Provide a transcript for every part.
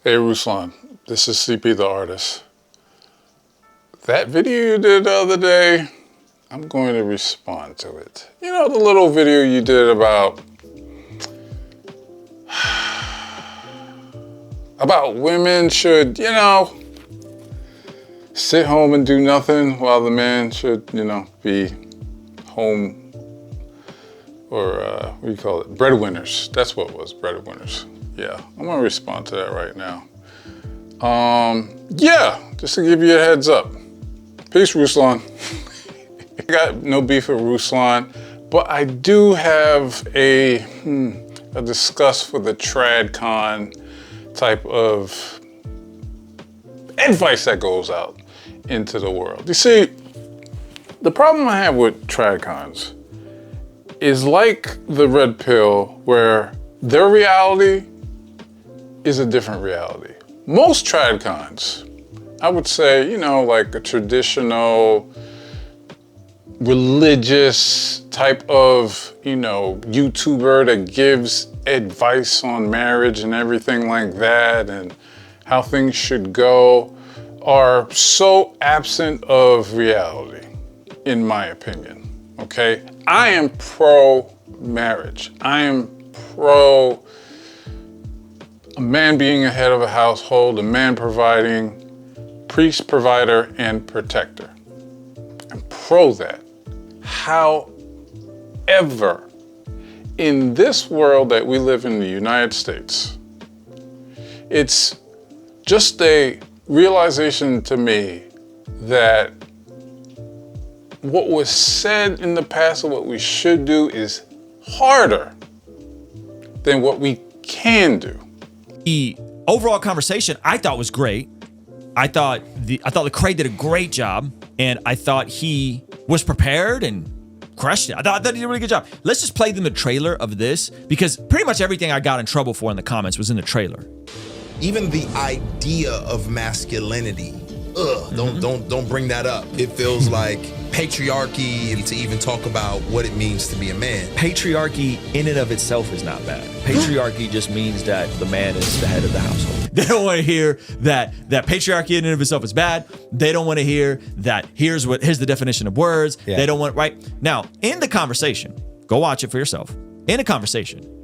Hey Ruslan, this is CP the artist. That video you did the other day, I'm going to respond to it. You know the little video you did about women should, sit home and do nothing while the man should, be home, or what do you call it? Breadwinners. That's what it was, breadwinners. Yeah, I'm gonna respond to that right now. Yeah, just to give you a heads up. Peace, Ruslan. I got no beef with Ruslan, but I do have a discuss for the TradCon type of advice that goes out into the world. You see, the problem I have with TradCons is like the red pill, where their reality is a different reality. Most TradCons, I would say, like a traditional religious type of, YouTuber that gives advice on marriage and everything like that and how things should go, are so absent of reality, in my opinion, okay? I am pro-marriage. I am pro a man being a head of a household, a man providing, priest, provider, and protector. I'm pro that. However, in this world that we live in the United States, it's just a realization to me that what was said in the past of what we should do is harder than what we can do. The overall conversation I thought was great. I thought Lecrae did a great job, and I thought he was prepared and crushed it. I thought he did a really good job. Let's just play them the trailer of this, because pretty much everything I got in trouble for in the comments was in the trailer. Even the idea of masculinity, don't bring that up. It feels like patriarchy to even talk about what it means to be a man. Patriarchy in and of itself is not bad. Patriarchy just means that the man is the head of the household. They don't want to hear that patriarchy in and of itself is bad. They don't want to hear that here's the definition of words. Yeah. They don't want, right? Now, in the conversation, go watch it for yourself. In the conversation,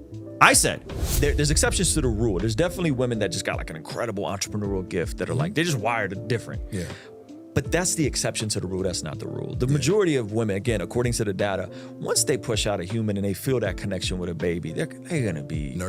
I said, there's exceptions to the rule. There's definitely women that just got like an incredible entrepreneurial gift that are like, they're just wired different. Yeah. But that's the exception to the rule. That's not the rule. The majority of women, again, according to the data, once they push out a human and they feel that connection with a baby, they're gonna be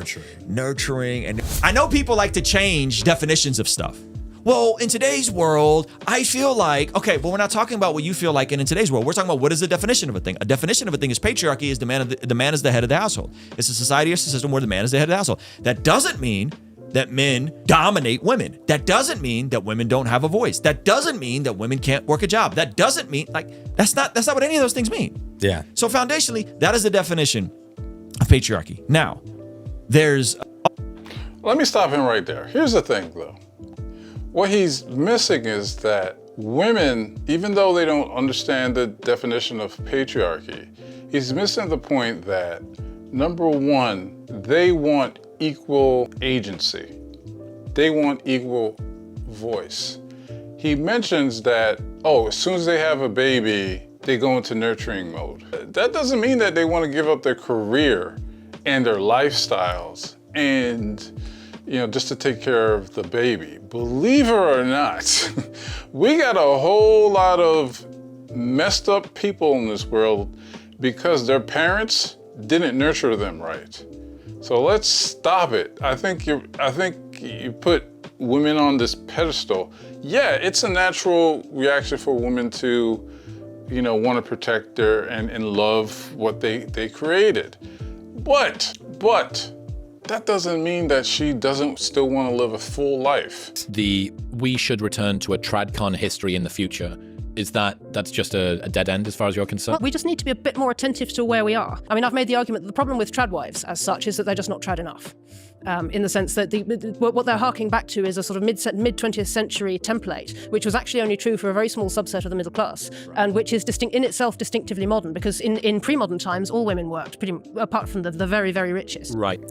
nurturing. And I know people like to change definitions of stuff. Well, in today's world, I feel like, okay, but we're not talking about what you feel like in today's world. We're talking about what is the definition of a thing. A definition of a thing is patriarchy is the man is the head of the household. It's a society or system where the man is the head of the household. That doesn't mean that men dominate women. That doesn't mean that women don't have a voice. That doesn't mean that women can't work a job. That doesn't mean, that's not what any of those things mean. Yeah. So foundationally, that is the definition of patriarchy. Now, let me stop him right there. Here's the thing though. What he's missing is that women, even though they don't understand the definition of patriarchy, he's missing the point that, number one, they want equal agency. They want equal voice. He mentions that, as soon as they have a baby, they go into nurturing mode. That doesn't mean that they want to give up their career and their lifestyles and just to take care of the baby. Believe it or not, we got a whole lot of messed up people in this world because their parents didn't nurture them right. So let's stop it. I think you put women on this pedestal. Yeah, it's a natural reaction for women to, want to protect and love what they created. But that doesn't mean that she doesn't still want to live a full life. We should return to a TradCon history in the future. That's just a dead end as far as you're concerned? Well, we just need to be a bit more attentive to where we are. I mean, I've made the argument that the problem with trad wives as such is that they're just not trad enough. in the sense that what they're harking back to is a sort of mid-20th century template, which was actually only true for a very small subset of the middle class, and which is in itself distinctively modern, because in pre-modern times, all women worked, apart from the very, very richest. Right.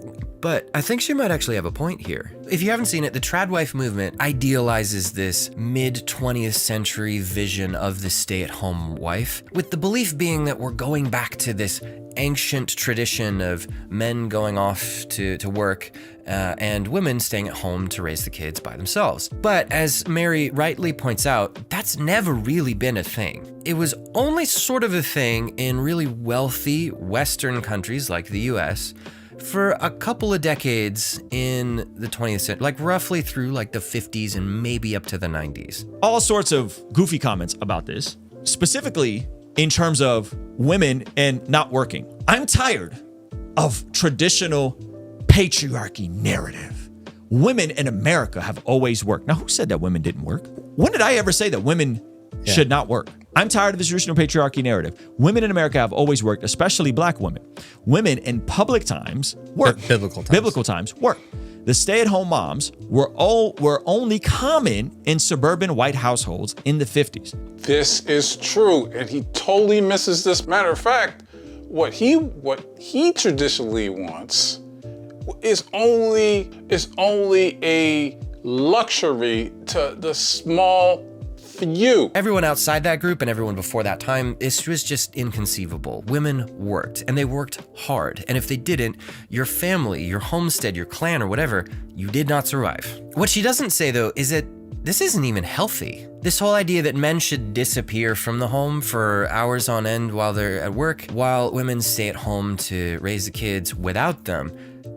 But I think she might actually have a point here. If you haven't seen it, the tradwife movement idealizes this mid-20th century vision of the stay-at-home wife, with the belief being that we're going back to this ancient tradition of men going off to work and women staying at home to raise the kids by themselves. But as Mary rightly points out, that's never really been a thing. It was only sort of a thing in really wealthy Western countries like the US for a couple of decades in the 20th century, like roughly through like the 50s and maybe up to the 90s. All sorts of goofy comments about this, specifically in terms of women and not working. I'm tired of traditional patriarchy narrative. Women in America have always worked. Now, who said that women didn't work? When did I ever say that women should not work? I'm tired of the traditional patriarchy narrative. Women in America have always worked, especially black women. Women in public times work. Biblical times work. The stay-at-home moms were only common in suburban white households in the 50s. This is true, and he totally misses this. Matter of fact, what he traditionally wants is only a luxury to the small few. Everyone outside that group and everyone before that time, this was just inconceivable. Women worked, and they worked hard. And if they didn't, your family, your homestead, your clan, or whatever, you did not survive. What she doesn't say, though, is that this isn't even healthy. This whole idea that men should disappear from the home for hours on end while they're at work, while women stay at home to raise the kids without them,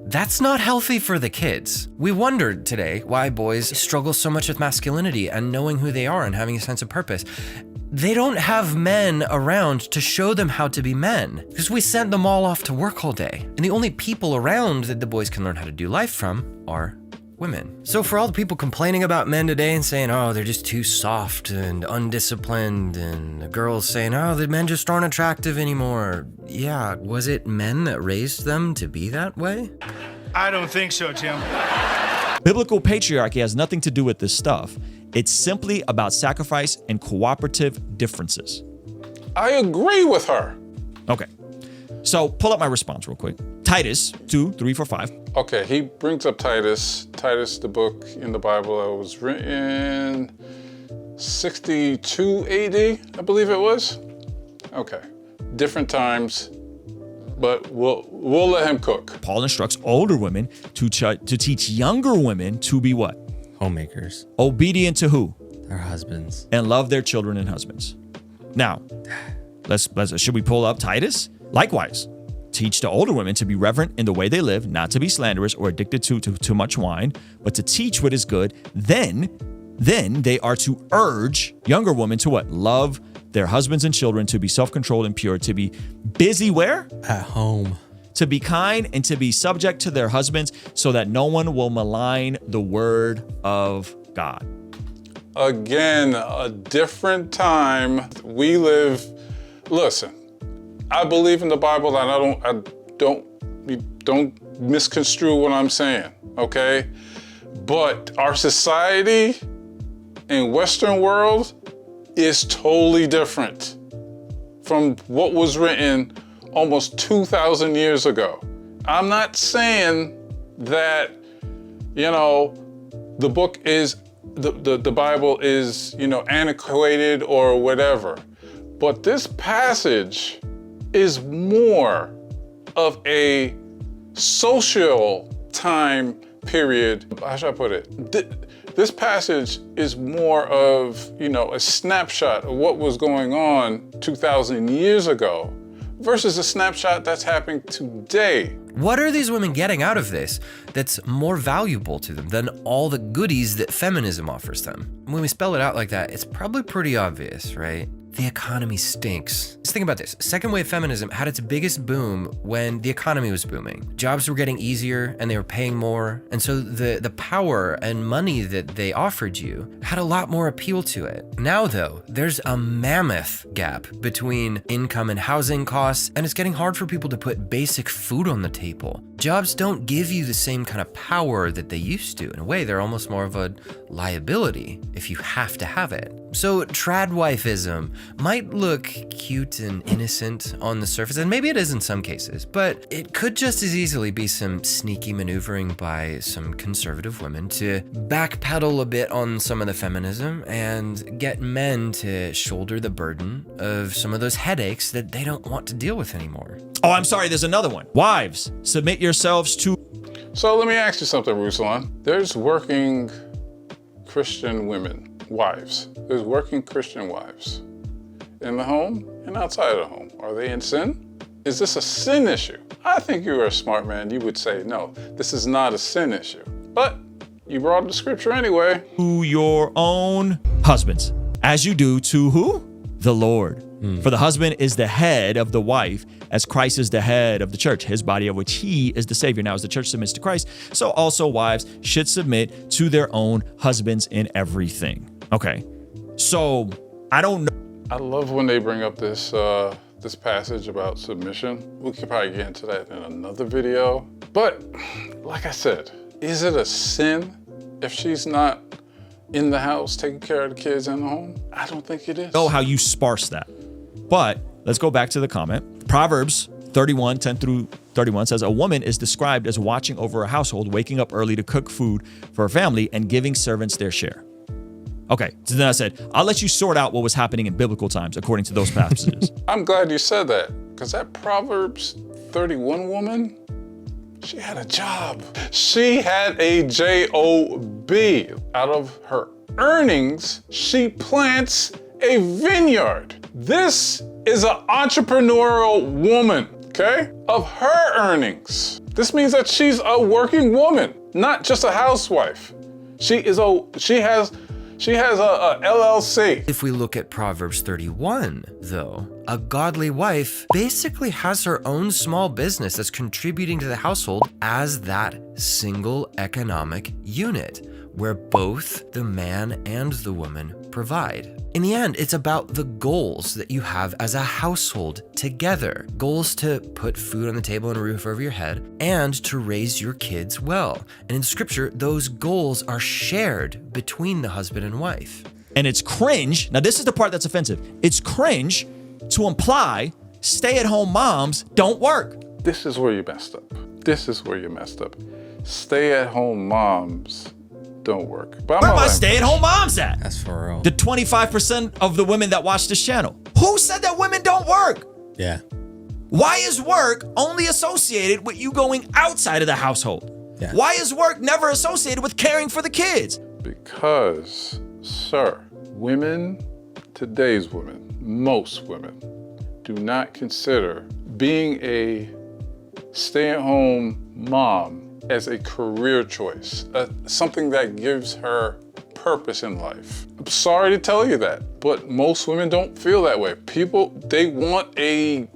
that's not healthy for the kids. We wondered today why boys struggle so much with masculinity and knowing who they are and having a sense of purpose. They don't have men around to show them how to be men, because we sent them all off to work all day. And the only people around that the boys can learn how to do life from are women. So for all the people complaining about men today and saying, oh, they're just too soft and undisciplined, and the girls saying, oh, the men just aren't attractive anymore. Yeah, was it men that raised them to be that way? I don't think so, Tim. Biblical patriarchy has nothing to do with this stuff. It's simply about sacrifice and cooperative differences. I agree with her. Okay, so pull up my response real quick. Titus 2:3-4-5. Okay, he brings up Titus. Titus, the book in the Bible that was written 62 AD, I believe it was. Okay, different times, but we'll let him cook. Paul instructs older women to teach younger women to be what? Homemakers. Obedient to who? Their husbands. And love their children and husbands. Now, should we pull up Titus? Likewise, teach the older women to be reverent in the way they live, not to be slanderous or addicted to too much wine, but to teach what is good. Then they are to urge younger women to what? Love their husbands and children, to be self-controlled and pure, to be busy where? At home. To be kind and to be subject to their husbands, so that no one will malign the word of God. Again, a different time. We live. Listen, I believe in the Bible, and I don't misconstrue what I'm saying, okay? But our society in Western world is totally different from what was written almost 2,000 years ago. I'm not saying that, the book is, the Bible is, antiquated or whatever. But this passage is more of a social time period. How should I put it? This passage is more of, a snapshot of what was going on 2,000 years ago versus a snapshot that's happening today. What are these women getting out of this that's more valuable to them than all the goodies that feminism offers them? When we spell it out like that, it's probably pretty obvious, right? the economy stinks. Just think about this. Second wave feminism had its biggest boom when the economy was booming. Jobs were getting easier and they were paying more. And so the power and money that they offered you had a lot more appeal to it. Now though, there's a mammoth gap between income and housing costs, and it's getting hard for people to put basic food on the table. Jobs don't give you the same kind of power that they used to. In a way, they're almost more of a liability if you have to have it. So tradwifism might look cute and innocent on the surface, and maybe it is in some cases, but it could just as easily be some sneaky maneuvering by some conservative women to backpedal a bit on some of the feminism and get men to shoulder the burden of some of those headaches that they don't want to deal with anymore. Oh, I'm sorry, there's another one. Wives, submit yourselves to... So let me ask you something, Ruslan. There's working Christian women, wives. There's working Christian wives in the home and outside of the home. Are they in sin? Is this a sin issue? I think you are a smart man. You would say, no, this is not a sin issue. But you brought up the scripture anyway. To your own husbands, as you do to who? The Lord. For the husband is the head of the wife, as Christ is the head of the church, his body of which he is the Savior. Now, as the church submits to Christ, so also wives should submit to their own husbands in everything. Okay, so I don't know. I love when they bring up this this passage about submission. We could probably get into that in another video. But like I said, is it a sin if she's not in the house taking care of the kids in the home? I don't think it is. Know how you sparse that. But let's go back to the comment. Proverbs 31, 10 through 31 says, a woman is described as watching over a household, waking up early to cook food for her family and giving servants their share. Okay, so then I said, I'll let you sort out what was happening in biblical times according to those passages. I'm glad you said that, because that Proverbs 31 woman, she had a job. She had a J-O-B. Out of her earnings, she plants a vineyard. This is an entrepreneurial woman, okay? Of her earnings. This means that she's a working woman, not just a housewife. She has a LLC. If we look at Proverbs 31, though, a godly wife basically has her own small business that's contributing to the household as that single economic unit, where both the man and the woman provide. In the end, it's about the goals that you have as a household together. Goals to put food on the table and a roof over your head, and to raise your kids well. And in scripture, those goals are shared between the husband and wife. And it's cringe. Now, this is the part that's offensive. It's cringe to imply stay-at-home moms don't work. This is where you messed up. This is where you messed up. Stay-at-home moms don't work. But Where are my stay-at-home moms at? That's for real. The 25% of the women that watch this channel. Who said that women don't work? Yeah. Why is work only associated with you going outside of the household? Yeah. Why is work never associated with caring for the kids? Because, sir, women, today's women, most women, do not consider being a stay-at-home mom as a career choice, something that gives her purpose in life. I'm sorry to tell you that, but most women don't feel that way. People, they want a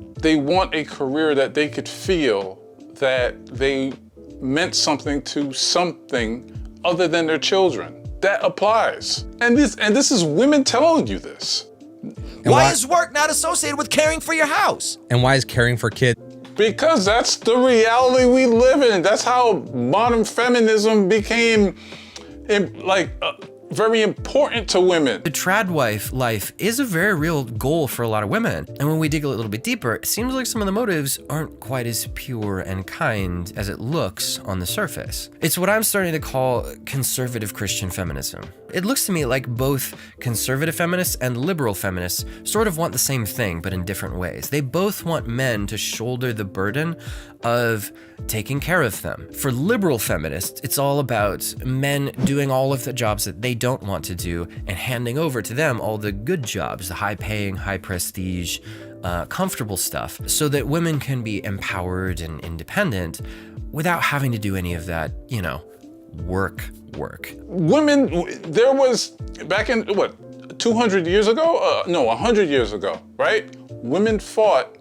career that they could feel that they meant something to something other than their children. That applies. And this is women telling you this. Why is work not associated with caring for your house? And why is caring for kids? Because that's the reality we live in. That's how modern feminism became very important to women. The tradwife life is a very real goal for a lot of women. And when we dig a little bit deeper, it seems like some of the motives aren't quite as pure and kind as it looks on the surface. It's what I'm starting to call conservative Christian feminism. It looks to me like both conservative feminists and liberal feminists sort of want the same thing, but in different ways. They both want men to shoulder the burden of taking care of them. For liberal feminists, it's all about men doing all of the jobs that they don't want to do and handing over to them all the good jobs, the high-paying, high-prestige, comfortable stuff, so that women can be empowered and independent without having to do any of that, work. Women, there was, back in, 200 years ago? No, 100 years ago, right? Women fought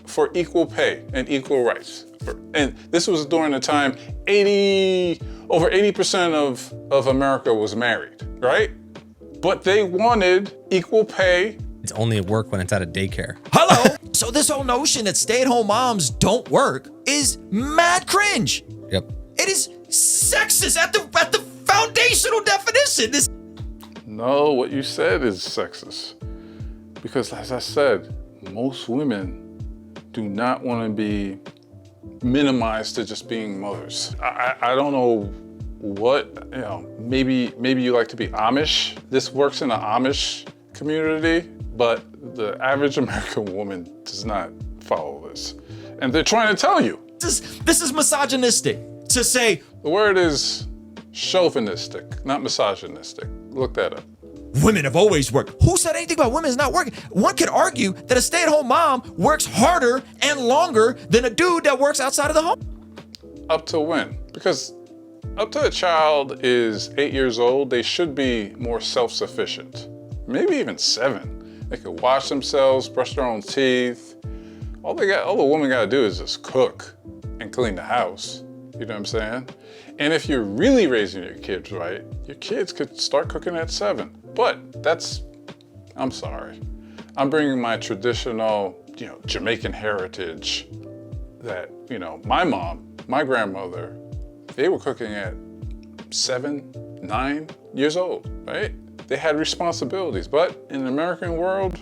for equal pay and equal rights. And this was during the time over 80% of America was married, right? But they wanted equal pay. It's only at work when it's at a daycare. Hello. So this whole notion that stay-at-home moms don't work is mad cringe. Yep. It is sexist at the foundational definition. No, what you said is sexist. Because as I said, most women do not want to be minimized to just being mothers. I don't know what, maybe you like to be Amish. This works in the Amish community, but the average American woman does not follow this. And they're trying to tell you. This is misogynistic to say. The word is chauvinistic, not misogynistic. Look that up. Women have always worked. Who said anything about women is not working? One could argue that a stay-at-home mom works harder and longer than a dude that works outside of the home. Up to when? Because up to a child is 8 years old, they should be more self-sufficient. Maybe even 7. They could wash themselves, brush their own teeth. All the woman gotta do is just cook and clean the house. You know what I'm saying? And if you're really raising your kids right, your kids could start cooking at 7. But I'm sorry. I'm bringing my traditional, Jamaican heritage that, my mom, my grandmother, they were cooking at 7, 9 years old, right? They had responsibilities, but in the American world,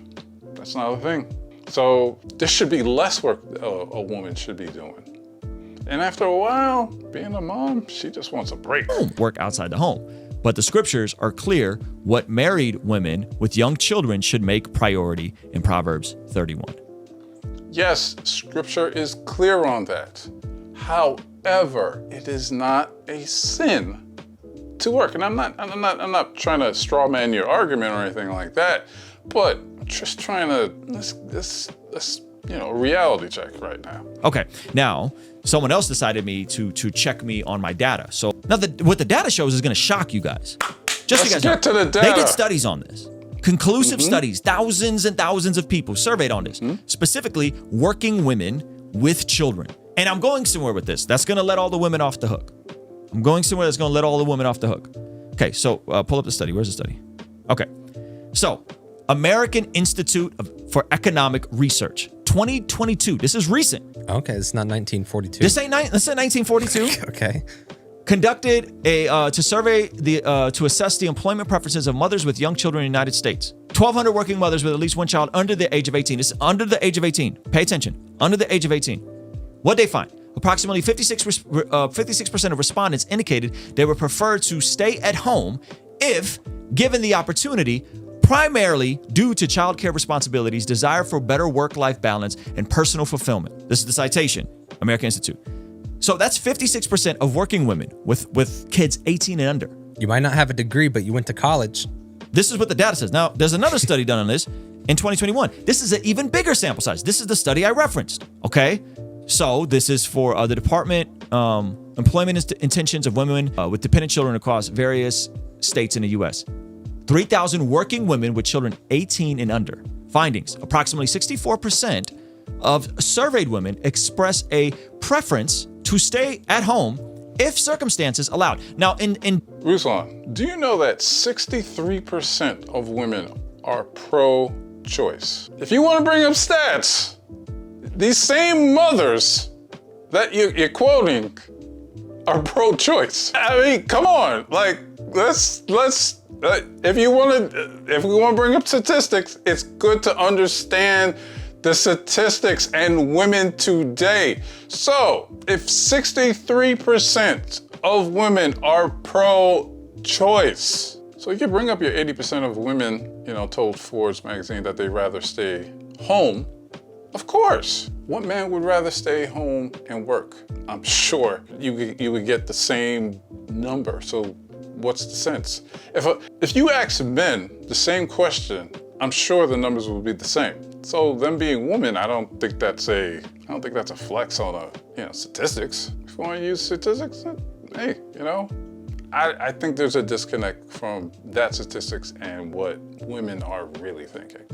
that's not a thing. So there should be less work a woman should be doing. And after a while, being a mom, she just wants a break. Work outside the home. But the scriptures are clear what married women with young children should make priority in Proverbs 31. Yes, scripture is clear on that. However, it is not a sin to work. And I'm not trying to straw man your argument or anything like that, but just trying to let's reality check right now. Okay, now someone else decided to check me on my data. So now what the data shows is going to shock you guys. Just Let's so you guys get know, to the data. They did studies on this. Conclusive studies, thousands and thousands of people surveyed on this, specifically working women with children. And I'm going somewhere with this. That's going to let all the women off the hook. I'm going somewhere that's going to let all the women off the hook. Okay, so pull up the study. Where's the study? Okay, so American Institute for Economic Research, 2022. This is recent. Okay, it's not 1942. This ain't 1942. Okay. Conducted to survey to assess the employment preferences of mothers with young children in the United States. 1,200 working mothers with at least one child under the age of 18. This is under the age of 18. Pay attention. Under the age of 18. What they find? Approximately 56% of respondents indicated they would prefer to stay at home if given the opportunity, primarily due to childcare responsibilities, desire for better work-life balance, and personal fulfillment. This is the citation, American Institute. So that's 56% of working women with kids 18 and under. You might not have a degree, but you went to college. This is what the data says. Now, there's another study done on this in 2021. This is an even bigger sample size. This is the study I referenced, okay? So this is for the Department Employment Intentions of Women with Dependent Children across various states in the U.S. 3,000 working women with children 18 and under. Findings, approximately 64% of surveyed women express a preference to stay at home if circumstances allowed. Now, in Ruslan, do you know that 63% of women are pro-choice? If you want to bring up stats, these same mothers that you're quoting are pro-choice. I mean, come on, let's if we want to bring up statistics, it's good to understand the statistics and women today. So if 63% of women are pro-choice, so you can bring up your 80% of women, told Forbes magazine that they'd rather stay home. Of course, what man would rather stay home and work? I'm sure you would get the same number. So what's the sense? If you ask men the same question, I'm sure the numbers will be the same. So them being women, I don't think that's a flex on statistics. If you want to use statistics, hey, I think there's a disconnect from that statistics and what women are really thinking.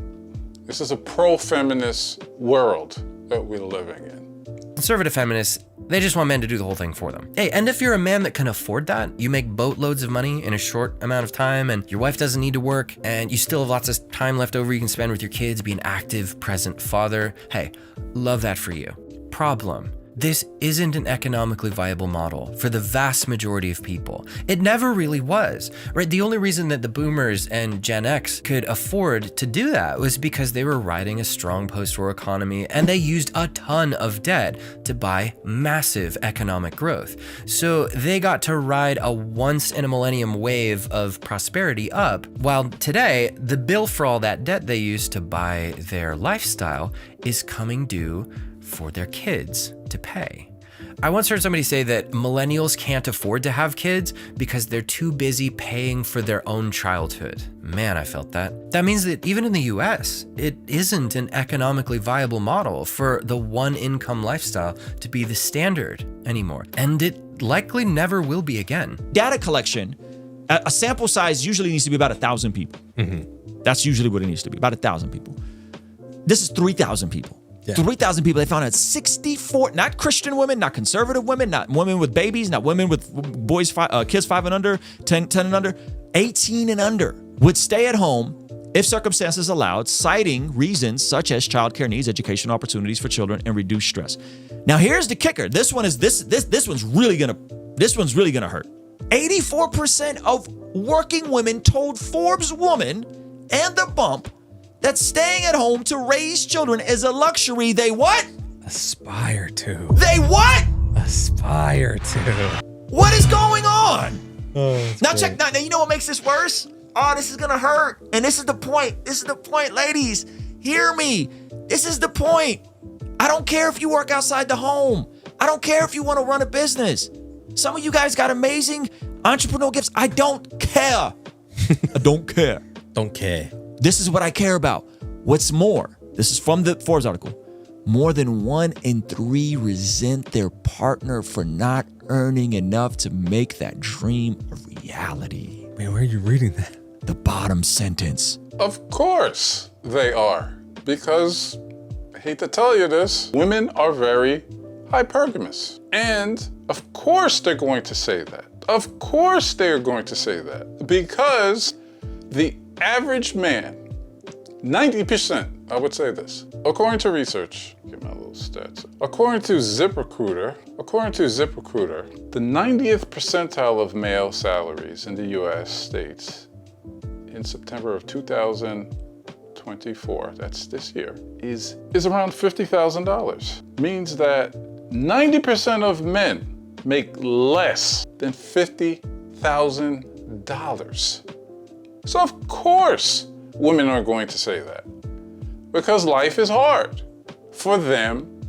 This is a pro-feminist world that we're living in. Conservative feminists, they just want men to do the whole thing for them. Hey, and if you're a man that can afford that, you make boatloads of money in a short amount of time, and your wife doesn't need to work, and you still have lots of time left over you can spend with your kids, be an active, present father, hey, love that for you. Problem: this isn't an economically viable model for the vast majority of people. It never really was, right? The only reason that the boomers and Gen X could afford to do that was because they were riding a strong post-war economy and they used a ton of debt to buy massive economic growth. So they got to ride a once-in-a-millennium wave of prosperity up, while today, the bill for all that debt they used to buy their lifestyle is coming due for their kids to pay. I once heard somebody say that millennials can't afford to have kids because they're too busy paying for their own childhood. Man, I felt that. That means that even in the US, it isn't an economically viable model for the one income lifestyle to be the standard anymore. And it likely never will be again. Data collection, a sample size usually needs to be about 1,000 people. That's usually what it needs to be, about 1,000 people. This is 3,000 people. Yeah. 3,000 people. They found out 64, not Christian women, not conservative women, not women with babies, not women with kids 5 and under, 10 and under, 18 and under would stay at home if circumstances allowed, citing reasons such as childcare needs, educational opportunities for children, and reduced stress. Now here's the kicker. This one's really gonna hurt. 84% of working women told Forbes Woman and The Bump that staying at home to raise children is a luxury they what? Aspire to. They what? Aspire to. What is going on? Now great. check, now you know what makes this worse? Oh, this is gonna hurt. And this is the point. This is the point, ladies. Hear me. This is the point. I don't care if you work outside the home. I don't care if you want to run a business. Some of you guys got amazing entrepreneurial gifts. I don't care. I don't care. Don't care. This is what I care about. What's more, this is from the Forbes article. More than 1 in 3 resent their partner for not earning enough to make that dream a reality. Man, where are you reading that? The bottom sentence. Of course they are, because I hate to tell you this, women are very hypergamous. And of course they're going to say that. Of course they're going to say that, because the average man, 90%, I would say this, according to research, get my little stats. According to ZipRecruiter, the 90th percentile of male salaries in the US states in September of 2024, that's this year, is around $50,000. Means that 90% of men make less than $50,000. So of course, women are going to say that, because life is hard for them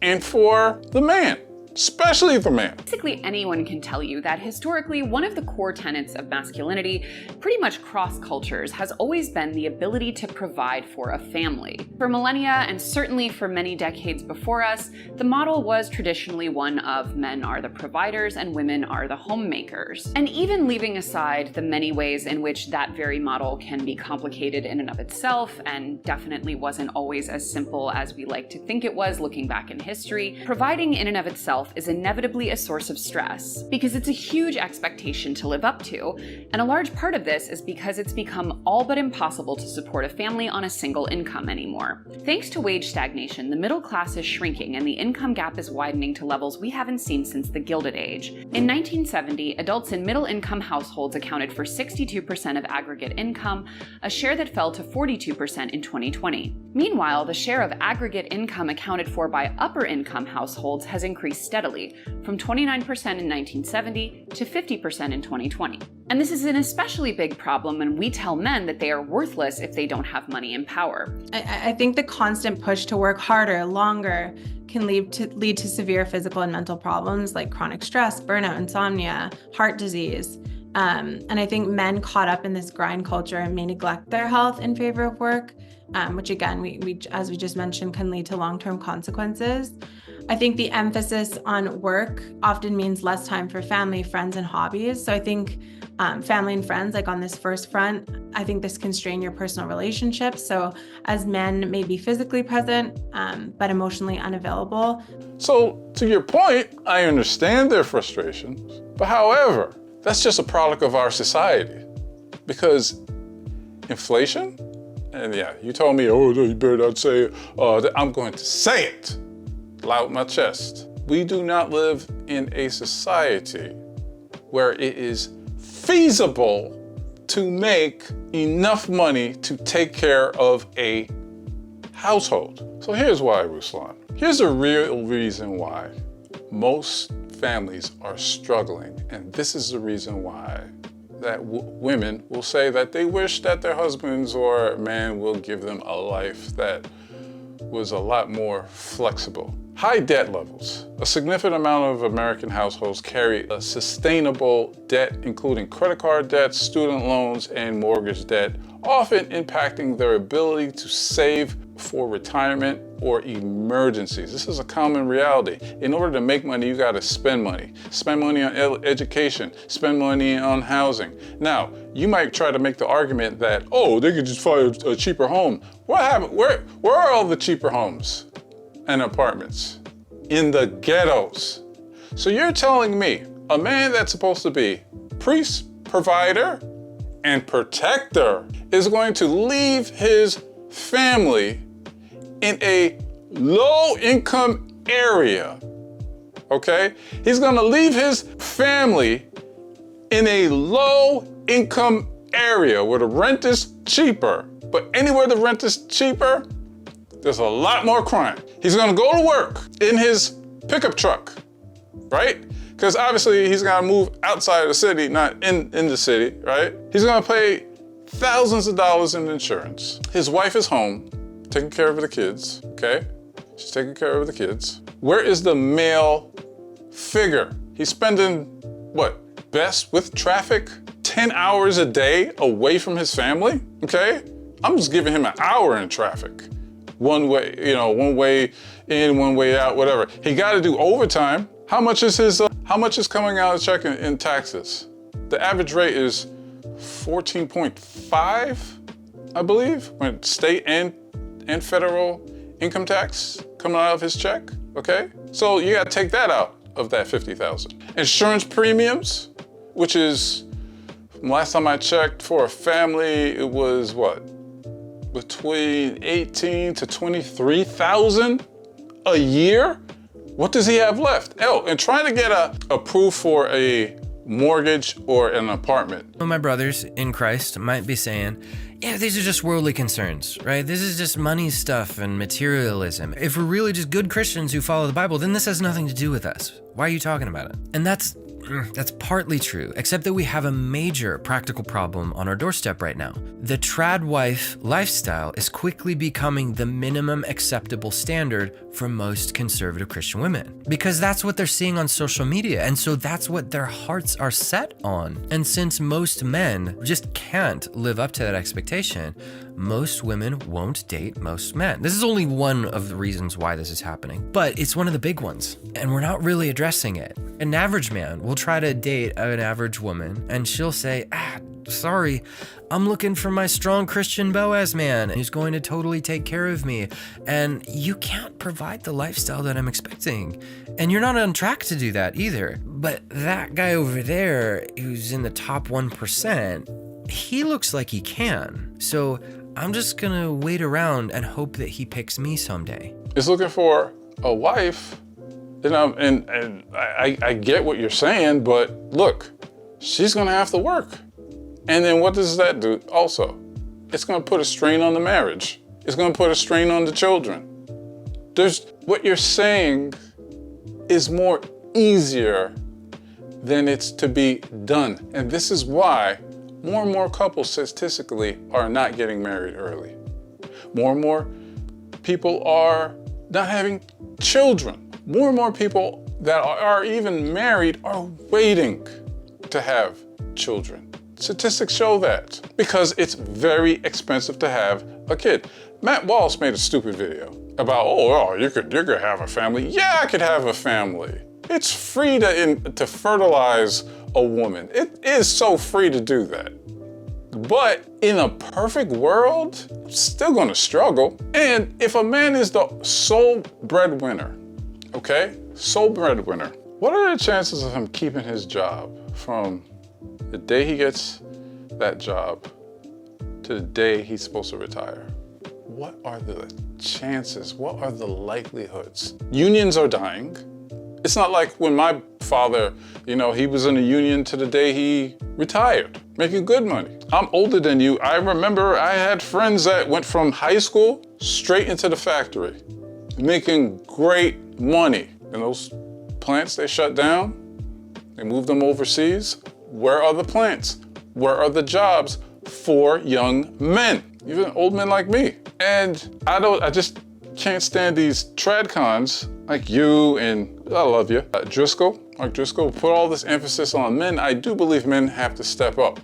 and for the man, especially the man. Basically, anyone can tell you that historically, one of the core tenets of masculinity, pretty much cross cultures, has always been the ability to provide for a family. For millennia, and certainly for many decades before us, the model was traditionally one of men are the providers and women are the homemakers. And even leaving aside the many ways in which that very model can be complicated in and of itself, and definitely wasn't always as simple as we like to think it was looking back in history, providing in and of itself is inevitably a source of stress, because it's a huge expectation to live up to, and a large part of this is because it's become all but impossible to support a family on a single income anymore. Thanks to wage stagnation, the middle class is shrinking and the income gap is widening to levels we haven't seen since the Gilded Age. In 1970, adults in middle-income households accounted for 62% of aggregate income, a share that fell to 42% in 2020. Meanwhile, the share of aggregate income accounted for by upper-income households has increased steadily, from 29% in 1970 to 50% in 2020. And this is an especially big problem when we tell men that they are worthless if they don't have money and power. I think the constant push to work harder, longer, can lead to severe physical and mental problems like chronic stress, burnout, insomnia, heart disease. And I think men caught up in this grind culture may neglect their health in favor of work, which again, we as we just mentioned, can lead to long-term consequences. I think the emphasis on work often means less time for family, friends, and hobbies. So I think family and friends, like on this first front, I think this can strain your personal relationships. So as men may be physically present, but emotionally unavailable. So to your point, I understand their frustrations, but however, that's just a product of our society. Because inflation, and yeah, you told me, oh, you better not say it. I'm going to say it loud in my chest. We do not live in a society where it is feasible to make enough money to take care of a household. So here's why, Ruslan. Here's the real reason why most families are struggling, and this is the reason why that women will say that they wish that their husbands or man will give them a life that was a lot more flexible. High debt levels. A significant amount of American households carry a sustainable debt, including credit card debt, student loans, and mortgage debt, often impacting their ability to save for retirement or emergencies. This is a common reality. In order to make money, you gotta spend money. Spend money on education, spend money on housing. Now, you might try to make the argument that, oh, they could just find a cheaper home. What happened? Where are all the cheaper homes and apartments? In the ghettos. So you're telling me a man that's supposed to be priest, provider, and protector is going to leave his family in a low-income area, okay? He's gonna leave his family in a low-income area where the rent is cheaper, but anywhere the rent is cheaper, there's a lot more crime. He's gonna go to work in his pickup truck, right? Because obviously he's gonna move outside of the city, not in the city, right? He's gonna pay thousands of dollars in insurance. His wife is home, taking care of the kids, okay? She's taking care of the kids. Where is the male figure? He's spending, what, best with traffic? 10 hours a day away from his family, okay? I'm just giving him an hour in traffic. One way, one way in, one way out, whatever. He gotta do overtime. How much is coming out of check in taxes? The average rate is 14.5, I believe, when state and federal income tax coming out of his check, okay? So you gotta take that out of that 50,000. Insurance premiums, which is, last time I checked for a family, it was what? Between 18 to 23,000 a year? What does he have left? Oh, and trying to get approved for a mortgage or an apartment. Well, my brothers in Christ might be saying, yeah, these are just worldly concerns, right? This is just money stuff and materialism. If we're really just good Christians who follow the Bible, then this has nothing to do with us. Why are you talking about it? And that's partly true, except that we have a major practical problem on our doorstep right now. The trad wife lifestyle is quickly becoming the minimum acceptable standard for most conservative Christian women, because that's what they're seeing on social media, and so that's what their hearts are set on. And since most men just can't live up to that expectation, most women won't date most men. This is only one of the reasons why this is happening, but it's one of the big ones, and we're not really addressing it. An average man will try to date an average woman, and she'll say, sorry, I'm looking for my strong Christian Boaz man who's going to totally take care of me. And you can't provide the lifestyle that I'm expecting. And you're not on track to do that either. But that guy over there who's in the top 1%, he looks like he can. So I'm just gonna wait around and hope that he picks me someday. He's looking for a wife, and I get what you're saying, but look, she's gonna have to work. And then what does that do also? It's gonna put a strain on the marriage. It's gonna put a strain on the children. What you're saying is more easier than it's to be done. And this is why more and more couples statistically are not getting married early. More and more people are not having children. More and more people that are even married are waiting to have children. Statistics show that because it's very expensive to have a kid. Matt Walsh made a stupid video. about, oh, you could have a family. Yeah, I could have a family. It's free to fertilize a woman. It is so free to do that. But in a perfect world, I'm still gonna struggle. And if a man is the sole breadwinner, okay? Sole breadwinner, what are the chances of him keeping his job from the day he gets that job to the day he's supposed to retire? What are the chances? What are the likelihoods? Unions are dying. It's not like when my father, he was in a union to the day he retired, making good money. I'm older than you. I remember I had friends that went from high school straight into the factory, making great money. And those plants they shut down, they moved them overseas. Where are the plants? Where are the jobs for young men, even old men like me? And I just can't stand these TradCons like you and I love you. Mark Driscoll, put all this emphasis on men. I do believe men have to step up.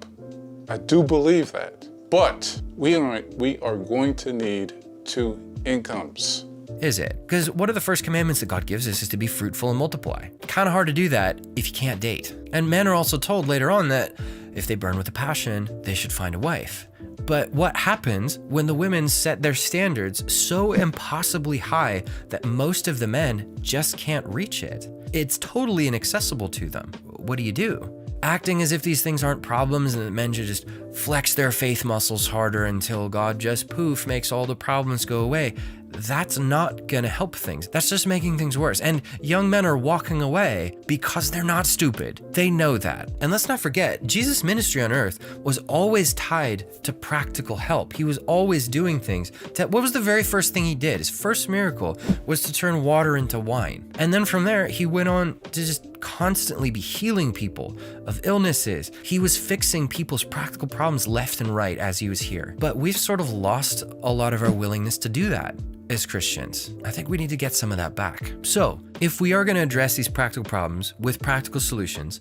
I do believe that. But we are going to need 2 incomes. Is it? Because one of the first commandments that God gives us is to be fruitful and multiply. Kind of hard to do that if you can't date. And men are also told later on that if they burn with a passion, they should find a wife. But what happens when the women set their standards so impossibly high that most of the men just can't reach it? It's totally inaccessible to them. What do? Acting as if these things aren't problems and that men should just flex their faith muscles harder until God just poof makes all the problems go away. That's not gonna help things. That's just making things worse. And young men are walking away because they're not stupid. They know that. And let's not forget, Jesus' ministry on earth was always tied to practical help. He was always doing things. What was the very first thing he did? His first miracle was to turn water into wine. And then from there, he went on to just constantly be healing people of illnesses. He was fixing people's practical problems left and right as he was here. But we've sort of lost a lot of our willingness to do that as Christians. I think we need to get some of that back. So, if we are going to address these practical problems with practical solutions,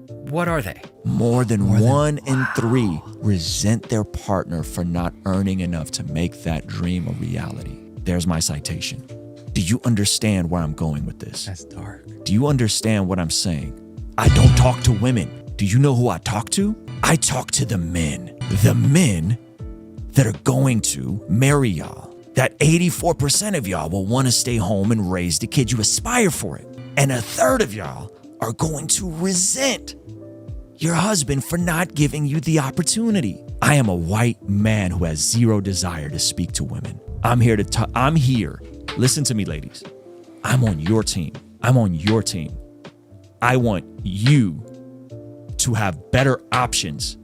what are they? More than 1 in 3 resent their partner for not earning enough to make that dream a reality. There's my citation. Do you understand where I'm going with this? That's dark. Do you understand what I'm saying? I don't talk to women. Do you know who I talk to? I talk to the men. The men that are going to marry y'all. That 84% of y'all will want to stay home and raise the kid. You aspire for it. And 1/3 of y'all are going to resent your husband for not giving you the opportunity. I am a white man who has zero desire to speak to women. I'm here. Listen to me, ladies. I'm on your team. I want you to have better options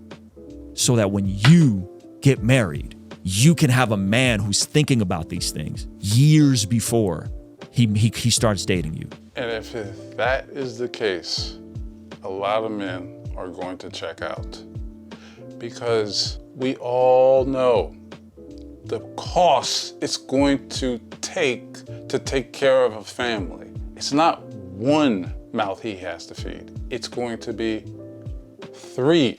so that when you get married, you can have a man who's thinking about these things years before he starts dating you. And if that is the case, a lot of men are going to check out because we all know the cost it's going to take care of a family. It's not one mouth he has to feed. It's going to be 3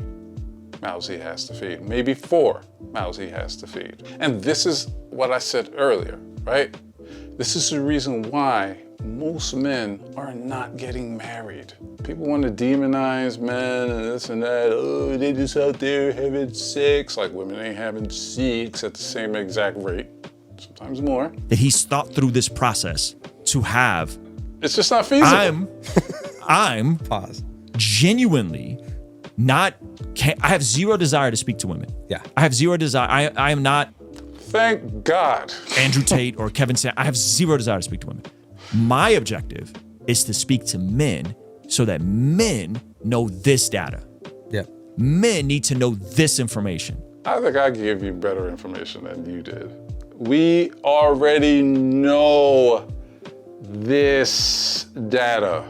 mouths he has to feed, maybe 4 mouths he has to feed. And this is what I said earlier, right? This is the reason why most men are not getting married. People want to demonize men and this and that. Oh, they just out there having sex. Like women ain't having sex at the same exact rate, sometimes more. That he's thought through this process to have. It's just not feasible. I'm Pause. Genuinely I have zero desire to speak to women. Yeah. I have zero desire. I am not Thank God. Andrew Tate or Kevin Sanders. I have zero desire to speak to women. My objective is to speak to men so that men know this data. Yeah. Men need to know this information. I think I gave you better information than you did. We already know this data.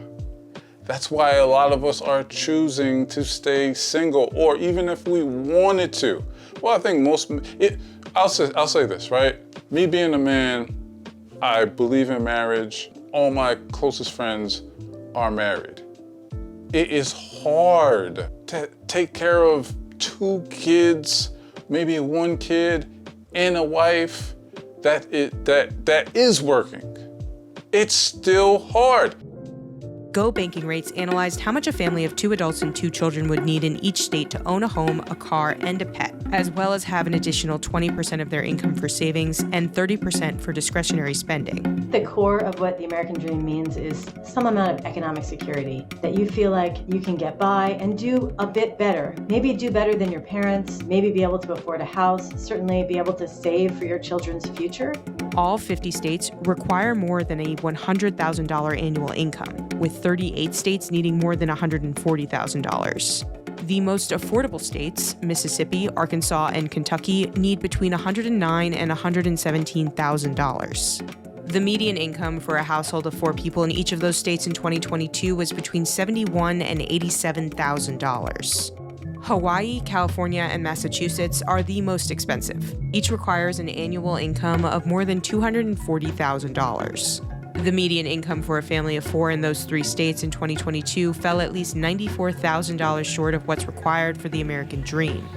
That's why a lot of us are choosing to stay single, or even if we wanted to. Well, I think I'll say this, right? Me being a man, I believe in marriage. All my closest friends are married. It is hard to take care of 2 kids, maybe 1 kid, and a wife that is working. It's still hard. Go Banking Rates analyzed how much a family of 2 adults and 2 children would need in each state to own a home, a car, and a pet, as well as have an additional 20% of their income for savings and 30% for discretionary spending. The core of what the American dream means is some amount of economic security, that you feel like you can get by and do a bit better. Maybe do better than your parents, maybe be able to afford a house, certainly be able to save for your children's future. All 50 states require more than a $100,000 annual income, with 38 states needing more than $140,000. The most affordable states, Mississippi, Arkansas, and Kentucky, need between $109,000 and $117,000. The median income for a household of 4 people in each of those states in 2022 was between $71,000 and $87,000. Hawaii, California, and Massachusetts are the most expensive. Each requires an annual income of more than $240,000. The median income for a family of 4 in those 3 states in 2022 fell at least $94,000 short of what's required for the American dream.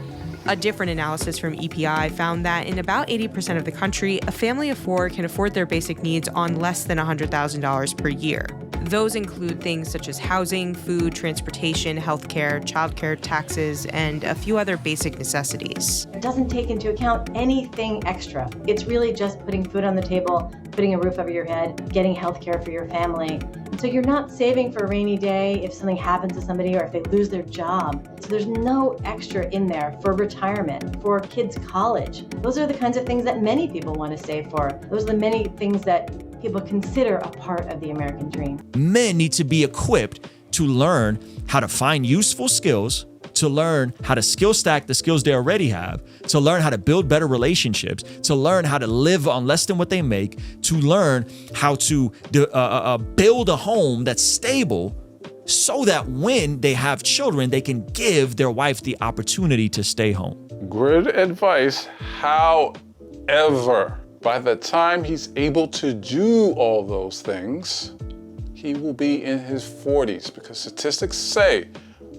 A different analysis from EPI found that in about 80% of the country, a family of 4 can afford their basic needs on less than $100,000 per year. Those include things such as housing, food, transportation, healthcare, childcare, taxes, and a few other basic necessities. It doesn't take into account anything extra. It's really just putting food on the table, putting a roof over your head, getting health care for your family. So you're not saving for a rainy day if something happens to somebody or if they lose their job. So there's no extra in there for retirement, for kids' college. Those are the kinds of things that many people want to save for. Those are the many things that people consider a part of the American dream. Men need to be equipped to learn how to find useful skills, to learn how to skill stack the skills they already have, to learn how to build better relationships, to learn how to live on less than what they make, to learn how to build a home that's stable so that when they have children, they can give their wife the opportunity to stay home. Great advice. However, by the time he's able to do all those things, he will be in his 40s, because statistics say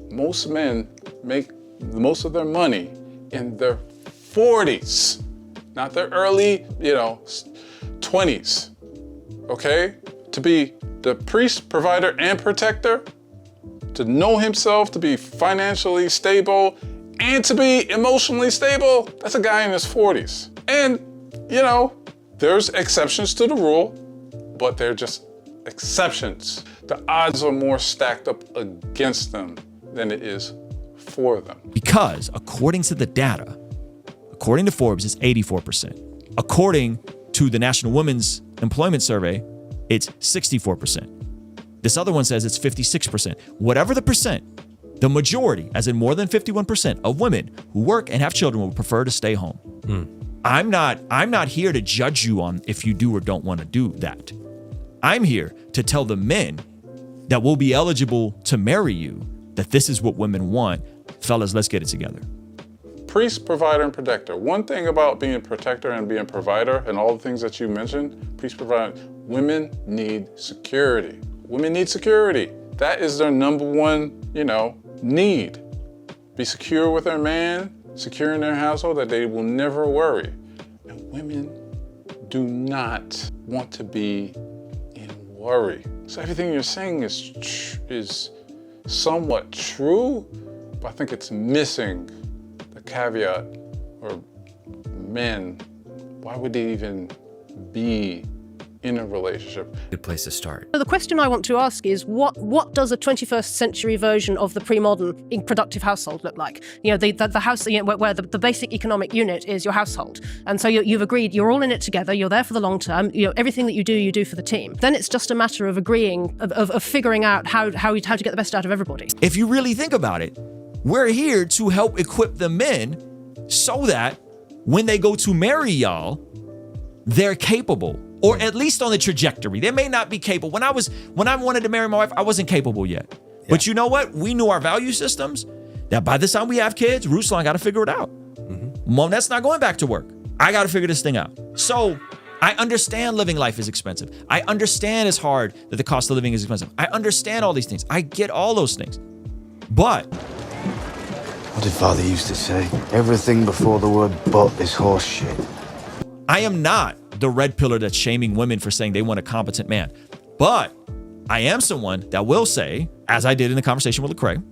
most men make most of their money in their 40s, not their early, 20s, okay? To be the priest, provider, and protector, to know himself, to be financially stable, and to be emotionally stable, that's a guy in his 40s. And there's exceptions to the rule, but they're just exceptions. The odds are more stacked up against them than it is for them. Because according to the data, according to Forbes, it's 84%. According to the National Women's Employment Survey, it's 64%. This other one says it's 56%. Whatever the percent, the majority, as in more than 51% of women who work and have children would prefer to stay home. I'm not here to judge you on if you do or don't want to do that. I'm here to tell the men that will be eligible to marry you that this is what women want. Fellas, let's get it together. Priest, provider, and protector. One thing about being a protector and being a provider and all the things that you mentioned, priest, provider, women need security. Women need security. That is their number one, need. Be secure with their man, secure in their household, that they will never worry. And women do not want to be in worry. So everything you're saying is somewhat true, but I think it's missing the caveat, or men, why would they even be in a relationship? Good place to start. So the question I want to ask is, what does a 21st century version of the pre-modern productive household look like? The house, where the basic economic unit is your household. And so you've agreed, you're all in it together, you're there for the long term, everything that you do for the team. Then it's just a matter of agreeing, of figuring out how to get the best out of everybody. If you really think about it, we're here to help equip the men so that when they go to marry y'all, they're capable. Or at least on the trajectory. They may not be capable. When I wanted to marry my wife, I wasn't capable yet. Yeah. But you know what? We knew our value systems, that by the time we have kids, Ruslan got to figure it out. Mom, that's not going back to work. I got to figure this thing out. So I understand living life is expensive. I understand it's hard that the cost of living is expensive. I understand all these things. I get all those things. But what did Father used to say? Everything before the word but is horse shit. I am not the red pillar that's shaming women for saying they want a competent man. But I am someone that will say, as I did in the conversation with Lecrae,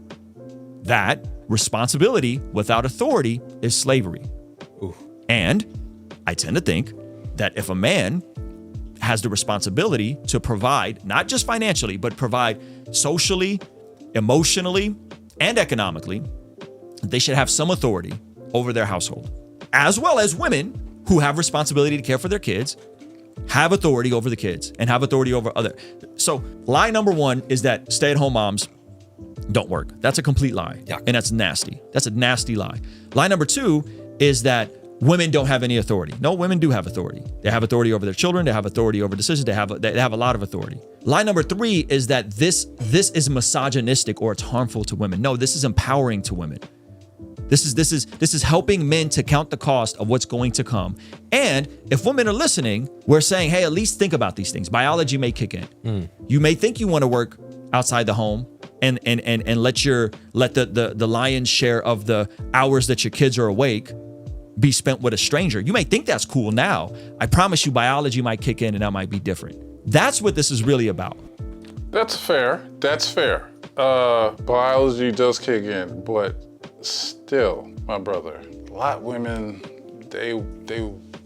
that responsibility without authority is slavery. Ooh. And I tend to think that if a man has the responsibility to provide, not just financially, but provide socially, emotionally, and economically, they should have some authority over their household, as well as women who have responsibility to care for their kids, have authority over the kids and have authority over other. So lie number one is that stay-at-home moms don't work. That's a complete lie. Yeah. And that's nasty. That's a nasty lie. Lie number two is that women don't have any authority. No, women do have authority. They have authority over their children. They have authority over decisions. They have a lot of authority. Lie number three is that this is misogynistic or it's harmful to women. No, this is empowering to women. This is helping men to count the cost of what's going to come. And if women are listening, we're saying, hey, at least think about these things. Biology may kick in. You may think you want to work outside the home and let the lion's share of the hours that your kids are awake be spent with a stranger. You may think that's cool now. I promise you biology might kick in and that might be different. That's what this is really about. That's fair. That's fair. Biology does kick in, but still, my brother, a lot of women, they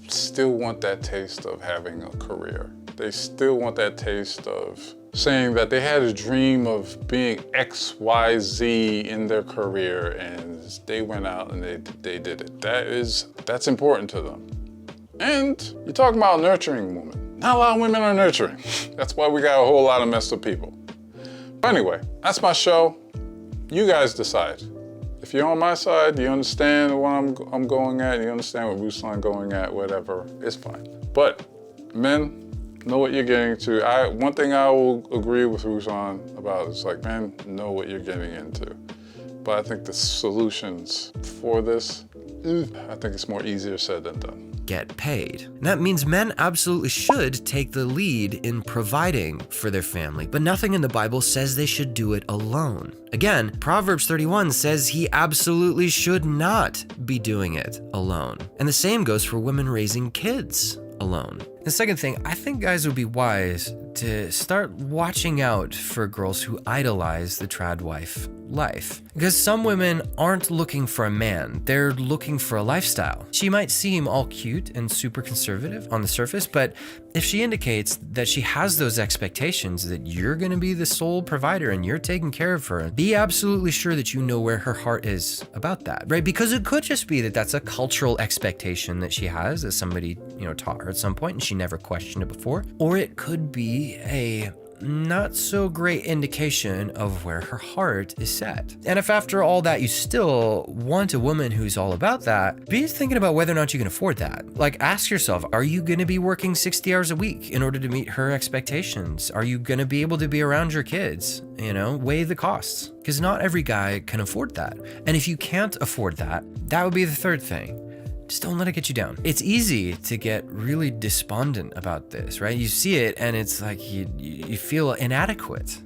still want that taste of having a career. They still want that taste of saying that they had a dream of being XYZ in their career and they went out and they did it. That's important to them. And you're talking about nurturing women. Not a lot of women are nurturing. That's why we got a whole lot of messed up people. But anyway, that's my show. You guys decide. If you're on my side, you understand what I'm going at, you understand what Ruslan going at, whatever, it's fine. But men, know what you're getting to. One thing I will agree with Ruslan about is like, men, know what you're getting into. But I think the solutions for this, I think it's more easier said than done. Get paid. And that means men absolutely should take the lead in providing for their family, but nothing in the Bible says they should do it alone. Again, Proverbs 31 says he absolutely should not be doing it alone. And the same goes for women raising kids alone. The second thing, I think guys would be wise to start watching out for girls who idolize the trad wife life. Because some women aren't looking for a man, they're looking for a lifestyle. She might seem all cute and super conservative on the surface, but if she indicates that she has those expectations that you're gonna be the sole provider and you're taking care of her, be absolutely sure that you know where her heart is about that, right? Because it could just be that that's a cultural expectation that she has that somebody, taught her at some point and she never questioned it before. Or it could be a not so great indication of where her heart is set. And if after all that you still want a woman who's all about that, be thinking about whether or not you can afford that. Like, ask yourself, are you going to be working 60 hours a week in order to meet her expectations? Are you going to be able to be around your kids? Weigh the costs, because not every guy can afford that. And if you can't afford that, that would be the third thing. Just don't let it get you down. It's easy to get really despondent about this, right? You see it and it's like you feel inadequate.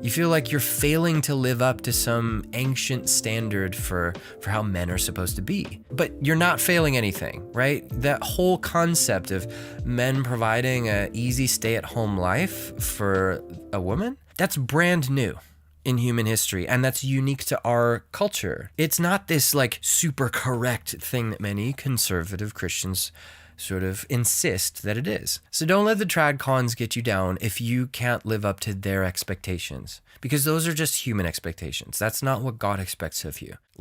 You feel like you're failing to live up to some ancient standard for how men are supposed to be. But you're not failing anything, right? That whole concept of men providing an easy stay-at-home life for a woman, that's brand new in human history, and that's unique to our culture. It's not this like super correct thing that many conservative Christians sort of insist that it is. So don't let the TradCons get you down if you can't live up to their expectations, because those are just human expectations. That's not what God expects of you.